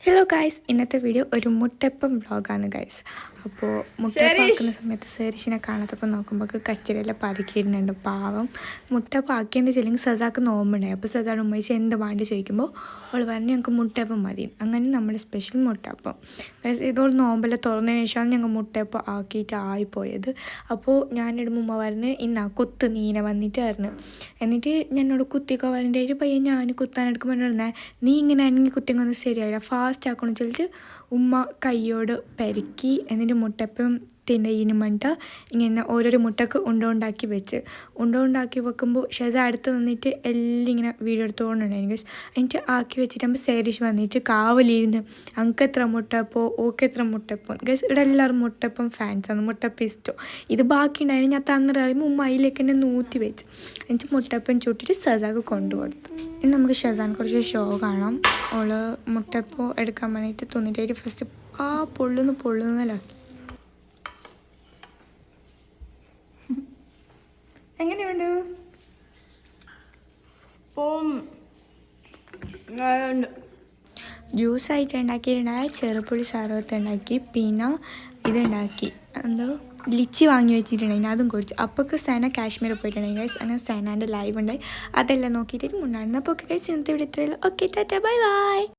Hello guys, ഇന്നത്തെ video ഒരു മുട്ടപ്പം വ്ളോഗാണ് ഗൈസ്. അപ്പോൾ മുട്ടപ്പം ആക്കുന്ന സമയത്ത് സേരിഷിനെ കാണാത്തപ്പോൾ നോക്കുമ്പോൾ കച്ചറയെല്ലാം പതുക്കിയിടുന്നുണ്ട്. പാവം മുട്ടപ്പം ആക്കിയതിൻ്റെ ചെല്ലെങ്കിൽ സസാക്ക് നോമ്പുണ്ടായി. അപ്പോൾ സസാണ് ഉമ്മയിച്ച് എന്ത് വേണ്ടി ചോദിക്കുമ്പോൾ അവൾ പറഞ്ഞു ഞങ്ങൾക്ക് മുട്ടപ്പം മതി. അങ്ങനെ നമ്മുടെ സ്പെഷ്യൽ മുട്ടപ്പം ഗൈസ്. ഇതോട് നോമ്പെല്ലാം തുറന്നതിന് ശേഷമാണ് ഞങ്ങൾ മുട്ടപ്പം ആക്കിയിട്ട് ആയിപ്പോയത്. അപ്പോൾ ഞാനിടുമ്പോൾ ഉമ്മ പറഞ്ഞ് ഇന്നാ കുത്ത് നീനെ വന്നിട്ട് പറഞ്ഞു. എന്നിട്ട് എന്നോട് കുത്തിക്കോ വരൻ്റെ ഒരു പയ്യൻ ഞാൻ കുത്താനെടുക്കുമ്പോൾ പറഞ്ഞേ നീ ഇങ്ങനെ അനങ്ങി കുത്തിയൊന്നും ശരിയായില്ല, ഫാസ്റ്റ് ആക്കണം ചോദിച്ച് ഉമ്മ കൈയോട് പെരുക്കി എന്നിട്ട് മുട്ടപ്പം തിന്നയിന് വേണ്ടിയിട്ട് ഇങ്ങനെ ഓരോരോ മുട്ടക്ക് ഉണ്ടാക്കി വെക്കുമ്പോൾ ഷെസ അടുത്ത് നിന്നിട്ട് എല്ലാം ഇങ്ങനെ വീഡിയോ എടുത്തുകൊണ്ടുണ്ടായിരുന്നു ഗൈസ്. എന്നിട്ട് ആക്കി വെച്ചിട്ടാകുമ്പോൾ സേരിഷ് വന്നിട്ട് കാവലിരുന്ന് അങ്കെത്ര മുട്ടപ്പോ ഓക്കെത്ര മുട്ടപ്പം ഗൈസ്. ഇവിടെ എല്ലാവരും മുട്ടപ്പം ഫാൻസാണ്, മുട്ടപ്പം ഇഷ്ടം. ഇത് ബാക്കി ഉണ്ടായിരുന്നു ഞാൻ തന്നിട്ട് അറിയുമ്പോൾ ഉമ്മ അതിലേക്ക് തന്നെ നൂറ്റി വെച്ച് എന്നിട്ട് മുട്ടപ്പം ചുട്ടിട്ട് ഷെസാക്ക് കൊണ്ടുകൊടുത്തു. ഇനി നമുക്ക് ഷെസാൻ കുറച്ച് ഷോ കാണാം. ഓള് മുട്ടപ്പം എടുക്കാൻ വേണ്ടിയിട്ട് തോന്നിയിട്ട് ഫസ്റ്റ് പൊള്ളുന്നല്ലാക്കി. എങ്ങനെയുണ്ട്? ജ്യൂസായിട്ട് ഉണ്ടാക്കിയിട്ടുണ്ടായ ചെറുപുളി സർവത്ത് ഉണ്ടാക്കി, പിന്നെ ഇതുണ്ടാക്കി എന്തോ ലിച്ചി വാങ്ങി വെച്ചിട്ടുണ്ടെങ്കിൽ അതും കുടിച്ചു. അപ്പോഴൊക്കെ സന കാശ്മീർ പോയിട്ടുണ്ടെങ്കിൽ ഗൈസ്. അങ്ങനെ സനാൻ്റെ ലൈവ് ഉണ്ടായി, അതെല്ലാം നോക്കിയിട്ട് മുണ്ടായിരുന്നു. അപ്പോൾ ഓക്കെ ഗൈസ്, ഇന്നത്തെ ഇവിടെ ഇത്രയുള്ളൂ. Okay tata bye by.